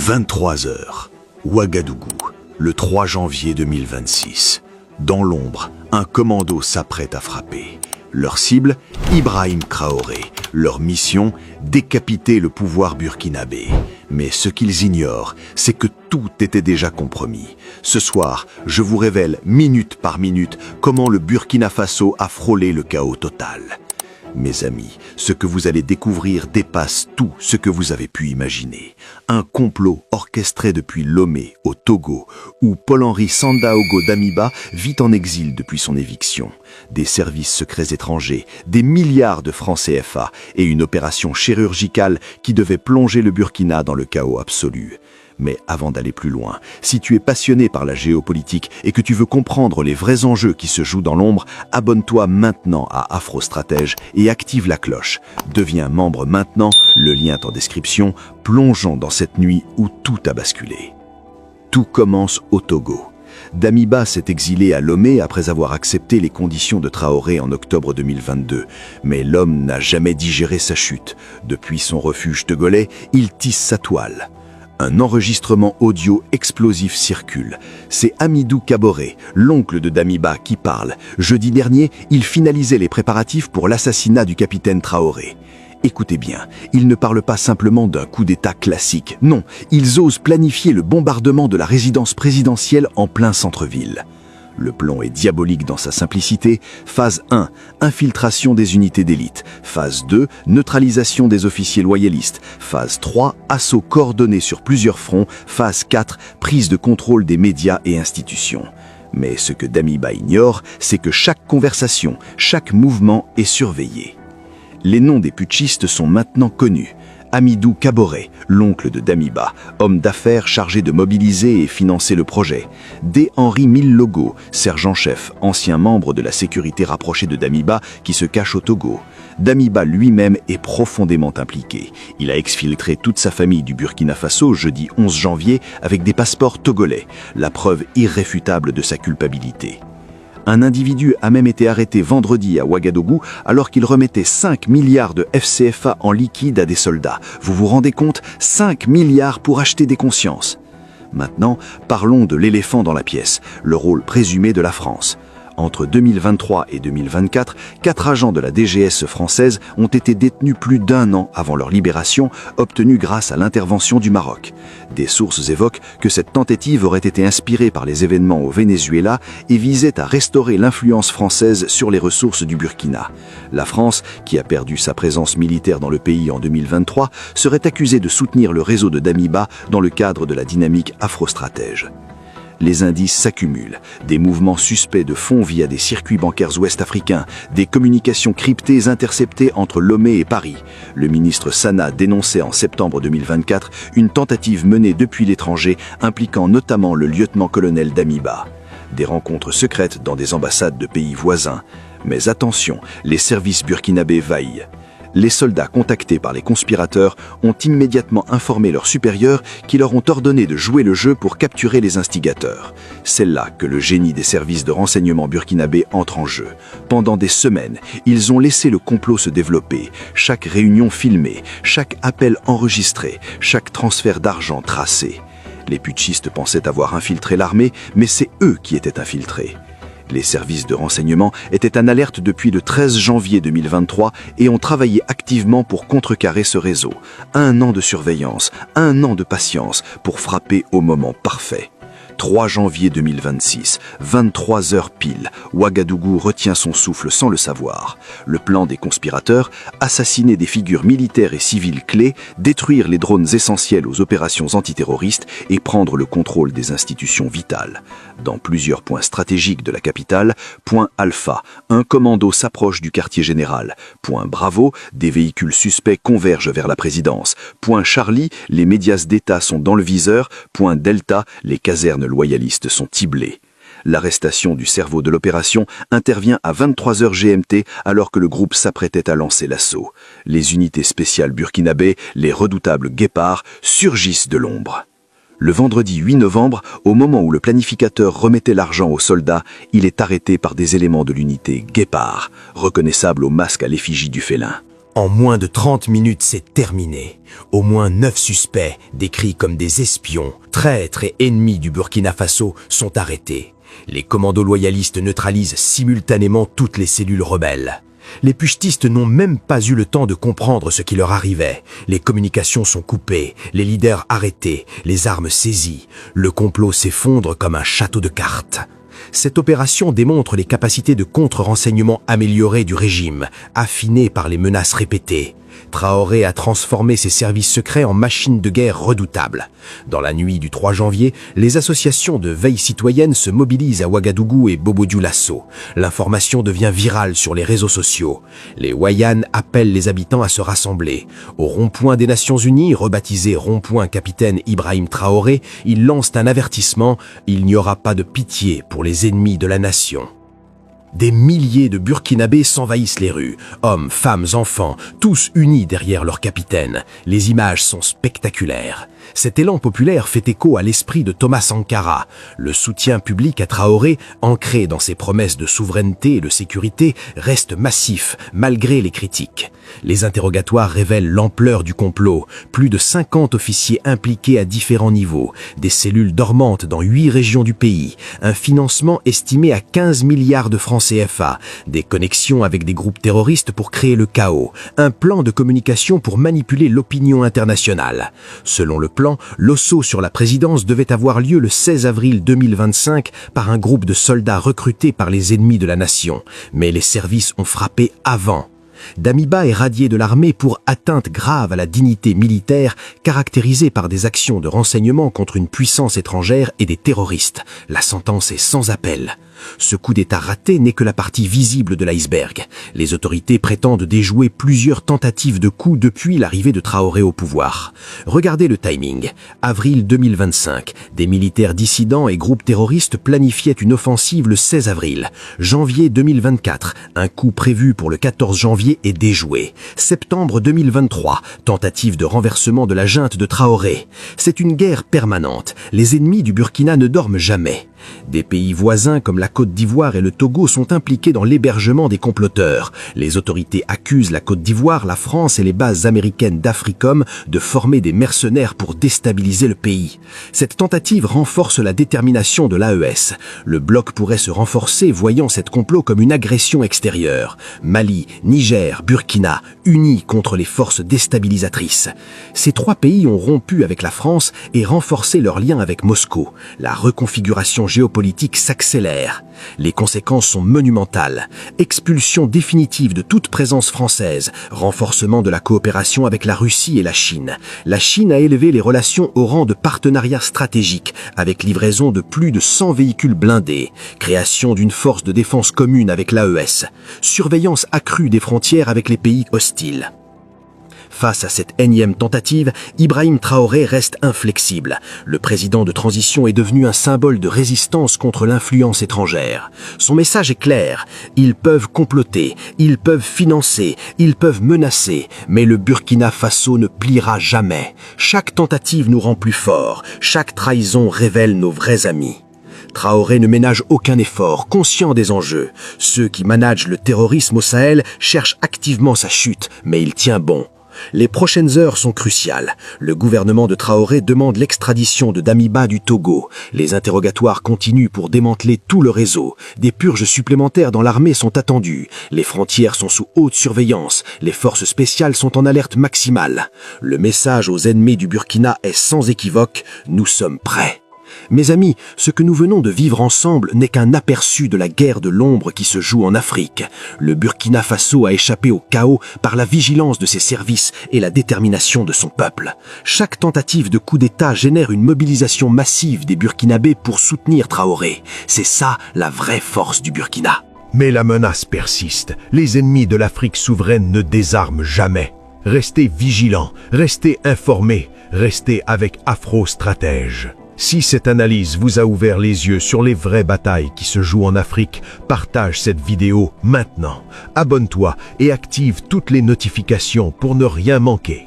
23 heures, Ouagadougou, le 3 janvier 2026. Dans l'ombre, un commando s'apprête à frapper. Leur cible, Ibrahim Traoré. Leur mission, décapiter le pouvoir burkinabé. Mais ce qu'ils ignorent, c'est que tout était déjà compromis. Ce soir, je vous révèle minute par minute comment le Burkina Faso a frôlé le chaos total. Mes amis, ce que vous allez découvrir dépasse tout ce que vous avez pu imaginer. Un complot orchestré depuis Lomé, au Togo, où Paul-Henri Sandaogo Damiba vit en exil depuis son éviction. Des services secrets étrangers, des milliards de francs CFA et une opération chirurgicale qui devait plonger le Burkina dans le chaos absolu. Mais avant d'aller plus loin, si tu es passionné par la géopolitique et que tu veux comprendre les vrais enjeux qui se jouent dans l'ombre, abonne-toi maintenant à Afrostratège et active la cloche. Deviens membre maintenant, le lien est en description. Plongeons dans cette nuit où tout a basculé. Tout commence au Togo. Damiba s'est exilé à Lomé après avoir accepté les conditions de Traoré en octobre 2022. Mais l'homme n'a jamais digéré sa chute. Depuis son refuge togolais, il tisse sa toile. Un enregistrement audio explosif circule. C'est Hamidou Kaboré, l'oncle de Damiba, qui parle. Jeudi dernier, il finalisait les préparatifs pour l'assassinat du capitaine Traoré. Écoutez bien, ils ne parlent pas simplement d'un coup d'État classique. Non, ils osent planifier le bombardement de la résidence présidentielle en plein centre-ville. Le plan est diabolique dans sa simplicité. Phase 1, infiltration des unités d'élite. Phase 2, neutralisation des officiers loyalistes. Phase 3, assaut coordonné sur plusieurs fronts. Phase 4, prise de contrôle des médias et institutions. Mais ce que Damiba ignore, c'est que chaque conversation, chaque mouvement est surveillé. Les noms des putschistes sont maintenant connus. Hamidou Kaboré, l'oncle de Damiba, homme d'affaires chargé de mobiliser et financer le projet. D. Henri Millogo, sergent-chef, ancien membre de la sécurité rapprochée de Damiba qui se cache au Togo. Damiba lui-même est profondément impliqué. Il a exfiltré toute sa famille du Burkina Faso jeudi 11 janvier avec des passeports togolais, la preuve irréfutable de sa culpabilité. Un individu a même été arrêté vendredi à Ouagadougou alors qu'il remettait 5 milliards de FCFA en liquide à des soldats. Vous vous rendez compte? 5 milliards pour acheter des consciences. Maintenant, parlons de l'éléphant dans la pièce, le rôle présumé de la France. Entre 2023 et 2024, 4 agents de la DGS française ont été détenus plus d'1 an avant leur libération, obtenue grâce à l'intervention du Maroc. Des sources évoquent que cette tentative aurait été inspirée par les événements au Venezuela et visait à restaurer l'influence française sur les ressources du Burkina. La France, qui a perdu sa présence militaire dans le pays en 2023, serait accusée de soutenir le réseau de Damiba dans le cadre de la dynamique Afrostratège. Les indices s'accumulent, des mouvements suspects de fonds via des circuits bancaires ouest-africains, des communications cryptées interceptées entre Lomé et Paris. Le ministre Sana dénonçait en septembre 2024 une tentative menée depuis l'étranger impliquant notamment le lieutenant-colonel Damiba. Des rencontres secrètes dans des ambassades de pays voisins. Mais attention, les services burkinabés vaillent. Les soldats contactés par les conspirateurs ont immédiatement informé leurs supérieurs qui leur ont ordonné de jouer le jeu pour capturer les instigateurs. C'est là que le génie des services de renseignement burkinabé entre en jeu. Pendant des semaines, ils ont laissé le complot se développer, chaque réunion filmée, chaque appel enregistré, chaque transfert d'argent tracé. Les putschistes pensaient avoir infiltré l'armée, mais c'est eux qui étaient infiltrés. Les services de renseignement étaient en alerte depuis le 13 janvier 2023 et ont travaillé activement pour contrecarrer ce réseau. 1 an de surveillance, 1 an de patience pour frapper au moment parfait. 3 janvier 2026, 23 heures pile, Ouagadougou retient son souffle sans le savoir. Le plan des conspirateurs, assassiner des figures militaires et civiles clés, détruire les drones essentiels aux opérations antiterroristes et prendre le contrôle des institutions vitales. Dans plusieurs points stratégiques de la capitale, point Alpha, un commando s'approche du quartier général. Point Bravo, des véhicules suspects convergent vers la présidence. Point Charlie, les médias d'État sont dans le viseur. Point Delta, les casernes loyalistes sont ciblées. L'arrestation du cerveau de l'opération intervient à 23h GMT alors que le groupe s'apprêtait à lancer l'assaut. Les unités spéciales burkinabées, les redoutables guépards, surgissent de l'ombre. Le vendredi 8 novembre, au moment où le planificateur remettait l'argent aux soldats, il est arrêté par des éléments de l'unité Guépard, reconnaissable au masque à l'effigie du félin. En moins de 30 minutes, c'est terminé. Au moins 9 suspects, décrits comme des espions, traîtres et ennemis du Burkina Faso, sont arrêtés. Les commandos loyalistes neutralisent simultanément toutes les cellules rebelles. Les puchetistes n'ont même pas eu le temps de comprendre ce qui leur arrivait. Les communications sont coupées, les leaders arrêtés, les armes saisies. Le complot s'effondre comme un château de cartes. Cette opération démontre les capacités de contre-renseignement améliorées du régime, affinées par les menaces répétées. Traoré a transformé ses services secrets en machines de guerre redoutables. Dans la nuit du 3 janvier, les associations de veille citoyenne se mobilisent à Ouagadougou et Bobo-Dioulasso. L'information devient virale sur les réseaux sociaux. Les Wayanes appellent les habitants à se rassembler. Au rond-point des Nations Unies, rebaptisé rond-point capitaine Ibrahim Traoré, ils lancent un avertissement « Il n'y aura pas de pitié pour les ennemis de la nation ». Des milliers de Burkinabés s'envahissent les rues, hommes, femmes, enfants, tous unis derrière leur capitaine. Les images sont spectaculaires. Cet élan populaire fait écho à l'esprit de Thomas Sankara. Le soutien public à Traoré, ancré dans ses promesses de souveraineté et de sécurité, reste massif malgré les critiques. Les interrogatoires révèlent l'ampleur du complot. Plus de 50 officiers impliqués à différents niveaux, des cellules dormantes dans 8 régions du pays, un financement estimé à 15 milliards de francs CFA, des connexions avec des groupes terroristes pour créer le chaos, un plan de communication pour manipuler l'opinion internationale. Selon le plan, l'assaut sur la présidence devait avoir lieu le 16 avril 2025 par un groupe de soldats recrutés par les ennemis de la nation. Mais les services ont frappé avant. Damiba est radié de l'armée pour atteinte grave à la dignité militaire, caractérisée par des actions de renseignement contre une puissance étrangère et des terroristes. La sentence est sans appel. Ce coup d'État raté n'est que la partie visible de l'iceberg. Les autorités prétendent déjouer plusieurs tentatives de coups depuis l'arrivée de Traoré au pouvoir. Regardez le timing. Avril 2025, des militaires dissidents et groupes terroristes planifiaient une offensive le 16 avril. Janvier 2024, un coup prévu pour le 14 janvier est déjoué. Septembre 2023, tentative de renversement de la junte de Traoré. C'est une guerre permanente. Les ennemis du Burkina ne dorment jamais. Des pays voisins comme la Côte d'Ivoire et le Togo sont impliqués dans l'hébergement des comploteurs. Les autorités accusent la Côte d'Ivoire, la France et les bases américaines d'Africom de former des mercenaires pour déstabiliser le pays. Cette tentative renforce la détermination de l'AES. Le bloc pourrait se renforcer voyant cette complot comme une agression extérieure. Mali, Niger, Burkina, unis contre les forces déstabilisatrices. Ces 3 pays ont rompu avec la France et renforcé leurs liens avec Moscou. La reconfiguration géopolitique s'accélère. Les conséquences sont monumentales. Expulsion définitive de toute présence française, renforcement de la coopération avec la Russie et la Chine. La Chine a élevé les relations au rang de partenariat stratégique, avec livraison de plus de 100 véhicules blindés, création d'une force de défense commune avec l'AES, surveillance accrue des frontières avec les pays hostiles. Face à cette énième tentative, Ibrahim Traoré reste inflexible. Le président de transition est devenu un symbole de résistance contre l'influence étrangère. Son message est clair. Ils peuvent comploter, ils peuvent financer, ils peuvent menacer, mais le Burkina Faso ne pliera jamais. Chaque tentative nous rend plus forts, chaque trahison révèle nos vrais amis. Traoré ne ménage aucun effort, conscient des enjeux. Ceux qui managent le terrorisme au Sahel cherchent activement sa chute, mais il tient bon. Les prochaines heures sont cruciales. Le gouvernement de Traoré demande l'extradition de Damiba du Togo. Les interrogatoires continuent pour démanteler tout le réseau. Des purges supplémentaires dans l'armée sont attendues. Les frontières sont sous haute surveillance. Les forces spéciales sont en alerte maximale. Le message aux ennemis du Burkina est sans équivoque. Nous sommes prêts. Mes amis, ce que nous venons de vivre ensemble n'est qu'un aperçu de la guerre de l'ombre qui se joue en Afrique. Le Burkina Faso a échappé au chaos par la vigilance de ses services et la détermination de son peuple. Chaque tentative de coup d'État génère une mobilisation massive des Burkinabés pour soutenir Traoré. C'est ça la vraie force du Burkina. Mais la menace persiste. Les ennemis de l'Afrique souveraine ne désarment jamais. Restez vigilants, restez informés, restez avec Afro-Stratège. Si cette analyse vous a ouvert les yeux sur les vraies batailles qui se jouent en Afrique, partage cette vidéo maintenant. Abonne-toi et active toutes les notifications pour ne rien manquer.